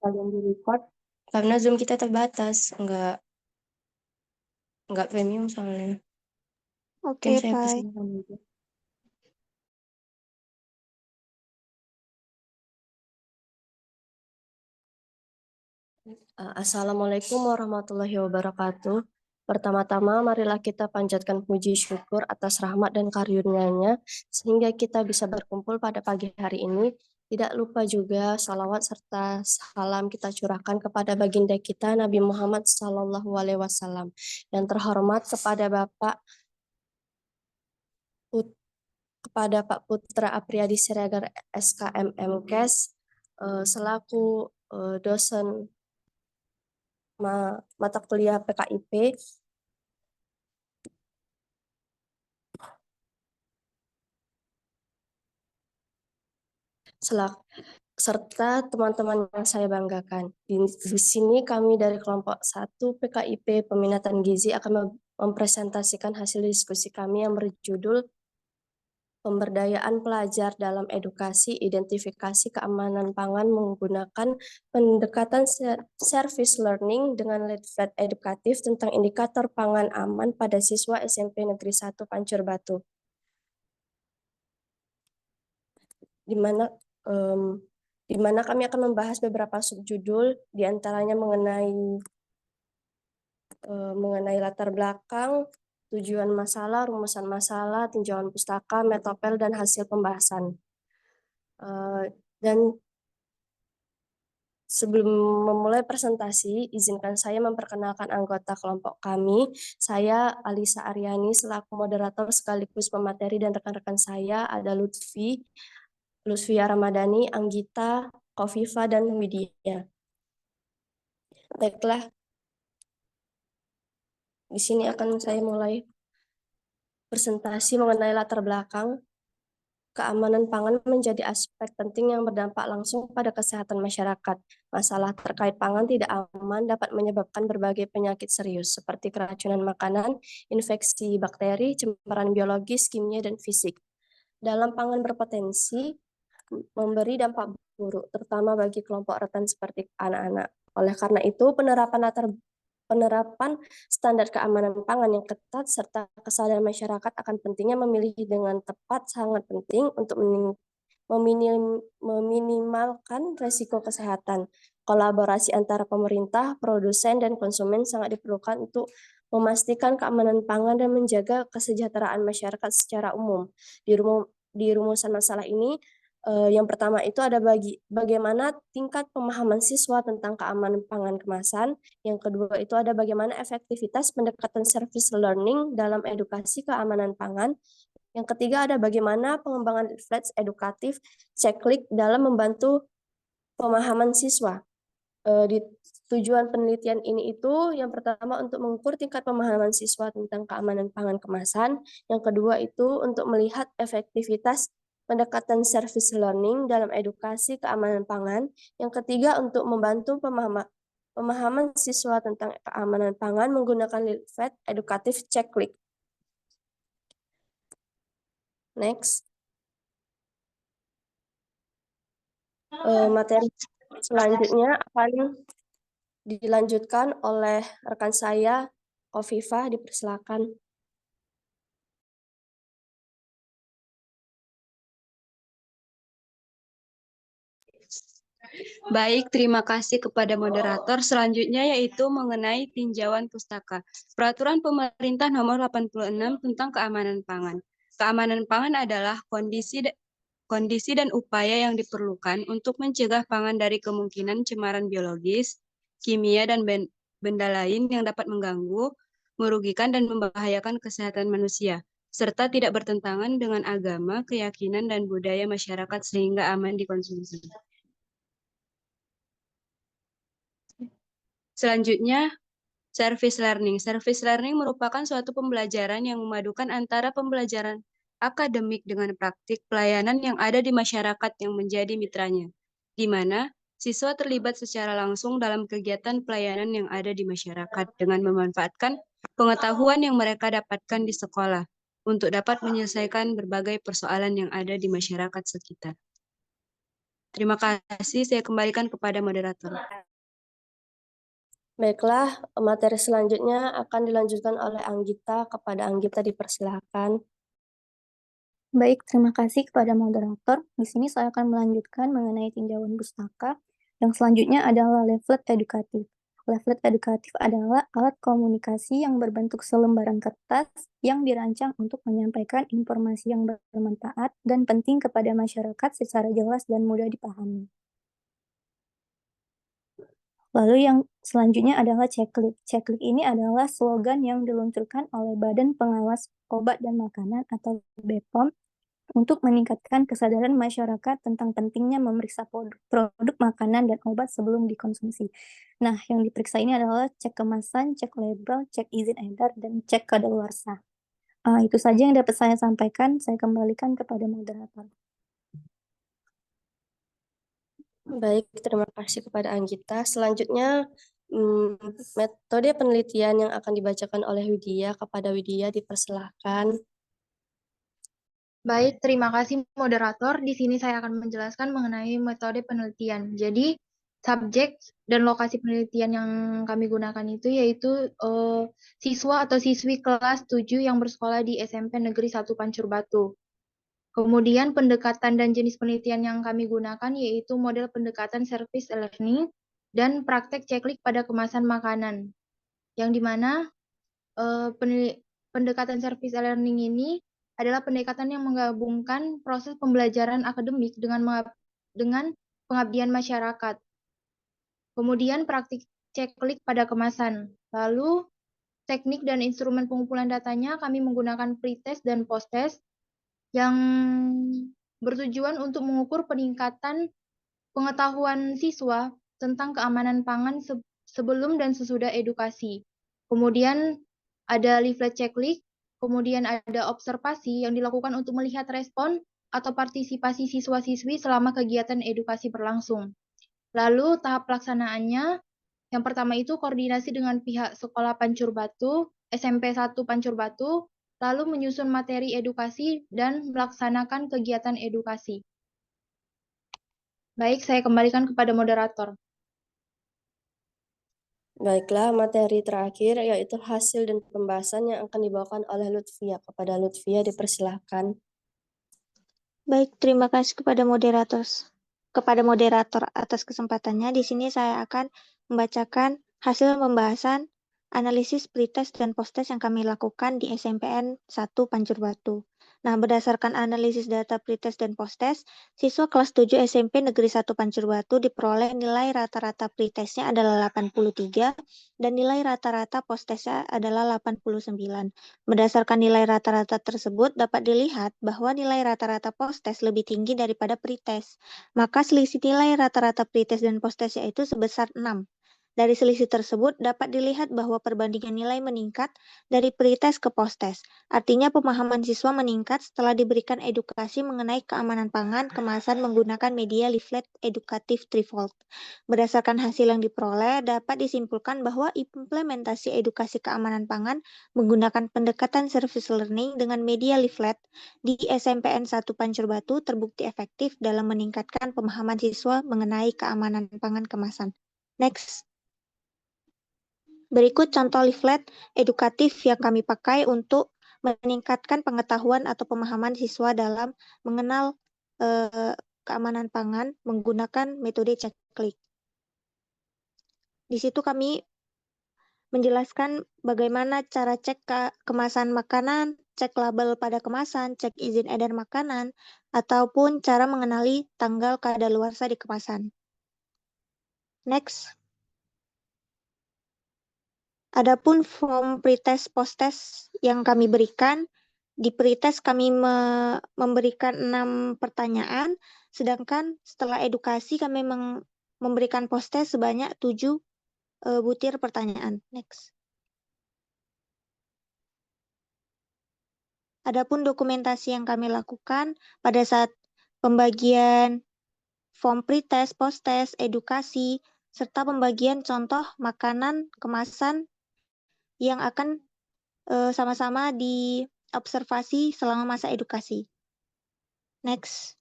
kalian di record karena Zoom kita terbatas, nggak premium soalnya. Mungkin Oke, saya Pai. persilakan aja. Assalamualaikum warahmatullahi wabarakatuh. Pertama-tama, marilah kita panjatkan puji syukur atas rahmat dan karunia-Nya sehingga kita bisa berkumpul pada pagi hari ini. Tidak lupa juga salawat serta salam kita curahkan kepada baginda kita Nabi Muhammad SAW. Yang terhormat kepada kepada Pak Putra Apriyadi Siregar SKM MKes selaku dosen mata kuliah PKIP serta teman-teman yang saya banggakan. Di sini kami dari kelompok 1 PKIP Peminatan Gizi akan mempresentasikan hasil diskusi kami yang berjudul Pemberdayaan Pelajar dalam Edukasi Identifikasi Keamanan Pangan menggunakan pendekatan service learning dengan leaflet edukatif tentang indikator pangan aman pada siswa SMP Negeri 1 Pancur Batu. Di mana kami akan membahas beberapa subjudul, diantaranya mengenai latar belakang, tujuan masalah, rumusan masalah, tinjauan pustaka, metopel, dan hasil pembahasan. Dan sebelum memulai presentasi, izinkan saya memperkenalkan anggota kelompok kami. Saya Alisa Aryani selaku moderator sekaligus pemateri, dan rekan-rekan saya ada Lutfia Ramadhani, Anggita, Kofifa, dan Widya. Baiklah, di sini akan saya mulai presentasi mengenai latar belakang. Keamanan pangan menjadi aspek penting yang berdampak langsung pada kesehatan masyarakat. Masalah terkait pangan tidak aman dapat menyebabkan berbagai penyakit serius seperti keracunan makanan, infeksi bakteri, cemaran biologis, kimia, dan fisik. Dalam pangan berpotensi memberi dampak buruk, terutama bagi kelompok rentan seperti anak-anak. Oleh karena itu, penerapan standar keamanan pangan yang ketat serta kesadaran masyarakat akan pentingnya memilih dengan tepat sangat penting untuk meminimalkan resiko kesehatan. Kolaborasi antara pemerintah, produsen, dan konsumen sangat diperlukan untuk memastikan keamanan pangan dan menjaga kesejahteraan masyarakat secara umum. Di rumusan masalah ini, yang pertama itu ada bagaimana tingkat pemahaman siswa tentang keamanan pangan kemasan. Yang kedua itu ada bagaimana efektivitas pendekatan service learning dalam edukasi keamanan pangan. Yang ketiga ada bagaimana pengembangan leaflet edukatif ceklik dalam membantu pemahaman siswa. Di tujuan penelitian ini itu yang pertama untuk mengukur tingkat pemahaman siswa tentang keamanan pangan kemasan. Yang kedua itu untuk melihat efektivitas pendekatan service learning dalam edukasi keamanan pangan. Yang ketiga untuk membantu pemahaman siswa tentang keamanan pangan menggunakan leaflet edukatif ceklik. Next. Materi selanjutnya akan dilanjutkan oleh rekan saya, Kofifa, dipersilakan. Baik, terima kasih kepada moderator. Selanjutnya yaitu mengenai tinjauan pustaka. Peraturan Pemerintah Nomor 86 tentang Keamanan Pangan. Keamanan pangan adalah kondisi dan upaya yang diperlukan untuk mencegah pangan dari kemungkinan cemaran biologis, kimia, dan benda lain yang dapat mengganggu, merugikan, dan membahayakan kesehatan manusia, serta tidak bertentangan dengan agama, keyakinan, dan budaya masyarakat sehingga aman dikonsumsi. Selanjutnya, service learning. Service learning merupakan suatu pembelajaran yang memadukan antara pembelajaran akademik dengan praktik pelayanan yang ada di masyarakat yang menjadi mitranya, di mana siswa terlibat secara langsung dalam kegiatan pelayanan yang ada di masyarakat dengan memanfaatkan pengetahuan yang mereka dapatkan di sekolah untuk dapat menyelesaikan berbagai persoalan yang ada di masyarakat sekitar. Terima kasih, saya kembalikan kepada moderator. Baiklah, materi selanjutnya akan dilanjutkan oleh Anggita. Kepada Anggita dipersilahkan. Baik, terima kasih kepada moderator. Di sini saya akan melanjutkan mengenai tinjauan pustaka. Yang selanjutnya adalah leaflet edukatif. Leaflet edukatif adalah alat komunikasi yang berbentuk selembaran kertas yang dirancang untuk menyampaikan informasi yang bermanfaat dan penting kepada masyarakat secara jelas dan mudah dipahami. Lalu yang selanjutnya adalah ceklik. Ceklik ini adalah slogan yang diluncurkan oleh Badan Pengawas Obat dan Makanan atau BPOM untuk meningkatkan kesadaran masyarakat tentang pentingnya memeriksa produk makanan dan obat sebelum dikonsumsi. Nah, yang diperiksa ini adalah cek kemasan, cek label, cek izin edar, dan cek kadaluarsa. Itu saja yang dapat saya sampaikan. Saya kembalikan kepada moderator. Baik, terima kasih kepada Anggita. Selanjutnya, metode penelitian yang akan dibacakan oleh Widya. Kepada Widya dipersilahkan. Baik, terima kasih moderator. Di sini saya akan menjelaskan mengenai metode penelitian. Jadi, subjek dan lokasi penelitian yang kami gunakan itu yaitu siswa atau siswi kelas 7 yang bersekolah di SMP Negeri 1 Pancur Batu. Kemudian pendekatan dan jenis penelitian yang kami gunakan yaitu model pendekatan service learning dan praktek ceklik pada kemasan makanan. Yang dimana pendekatan service learning ini adalah pendekatan yang menggabungkan proses pembelajaran akademik dengan pengabdian masyarakat. Kemudian praktik ceklik pada kemasan. Lalu teknik dan instrumen pengumpulan datanya kami menggunakan pretest dan posttest yang bertujuan untuk mengukur peningkatan pengetahuan siswa tentang keamanan pangan sebelum dan sesudah edukasi. Kemudian ada leaflet ceklik, kemudian ada observasi yang dilakukan untuk melihat respon atau partisipasi siswa-siswi selama kegiatan edukasi berlangsung. Lalu tahap pelaksanaannya, yang pertama itu koordinasi dengan pihak Sekolah Pancur Batu, SMP 1 Pancur Batu, lalu menyusun materi edukasi dan melaksanakan kegiatan edukasi. Baik, saya kembalikan kepada moderator. Baiklah, materi terakhir yaitu hasil dan pembahasan yang akan dibawakan oleh Lutfia. Kepada Lutfia dipersilahkan. Baik, terima kasih kepada moderator atas kesempatannya. Di sini saya akan membacakan hasil pembahasan analisis pretest dan posttest yang kami lakukan di SMPN 1 Pancur Batu. Nah, berdasarkan analisis data pretest dan posttest, siswa kelas 7 SMP Negeri 1 Pancur Batu diperoleh nilai rata-rata pretestnya adalah 83 dan nilai rata-rata posttestnya adalah 89. Berdasarkan nilai rata-rata tersebut, dapat dilihat bahwa nilai rata-rata posttest lebih tinggi daripada pretest. Maka selisih nilai rata-rata pretest dan posttest yaitu sebesar 6. Dari selisih tersebut, dapat dilihat bahwa perbandingan nilai meningkat dari pretest ke posttest. Artinya pemahaman siswa meningkat setelah diberikan edukasi mengenai keamanan pangan kemasan menggunakan media leaflet edukatif Trifold. Berdasarkan hasil yang diperoleh, dapat disimpulkan bahwa implementasi edukasi keamanan pangan menggunakan pendekatan service learning dengan media leaflet di SMPN 1 Pancur Batu terbukti efektif dalam meningkatkan pemahaman siswa mengenai keamanan pangan kemasan. Next. Berikut contoh leaflet edukatif yang kami pakai untuk meningkatkan pengetahuan atau pemahaman siswa dalam mengenal keamanan pangan menggunakan metode ceklik. Di situ kami menjelaskan bagaimana cara cek kemasan makanan, cek label pada kemasan, cek izin edar makanan, ataupun cara mengenali tanggal kadaluarsa di kemasan. Next. Adapun form pretest posttest yang kami berikan, di pretest kami memberikan 6 pertanyaan, sedangkan setelah edukasi kami memberikan posttest sebanyak 7 butir pertanyaan. Next. Adapun dokumentasi yang kami lakukan pada saat pembagian form pretest, posttest, edukasi, serta pembagian contoh makanan kemasan yang akan sama-sama diobservasi selama masa edukasi. Next.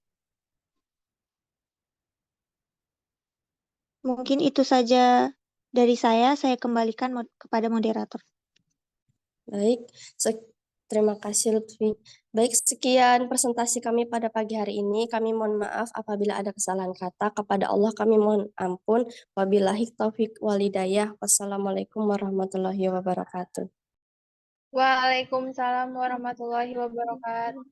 Mungkin itu saja dari saya kembalikan kepada moderator. Baik, terima kasih Lutfi. Baik, sekian presentasi kami pada pagi hari ini. Kami mohon maaf apabila ada kesalahan kata. Kepada Allah kami mohon ampun. Wabillahi taufik walhidayah. Wassalamualaikum warahmatullahi wabarakatuh. Waalaikumsalam warahmatullahi wabarakatuh.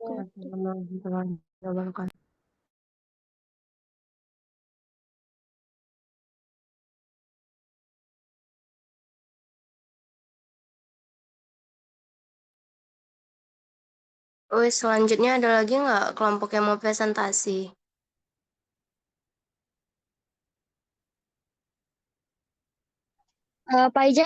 Selanjutnya ada lagi nggak kelompok yang mau presentasi? Pak Ija,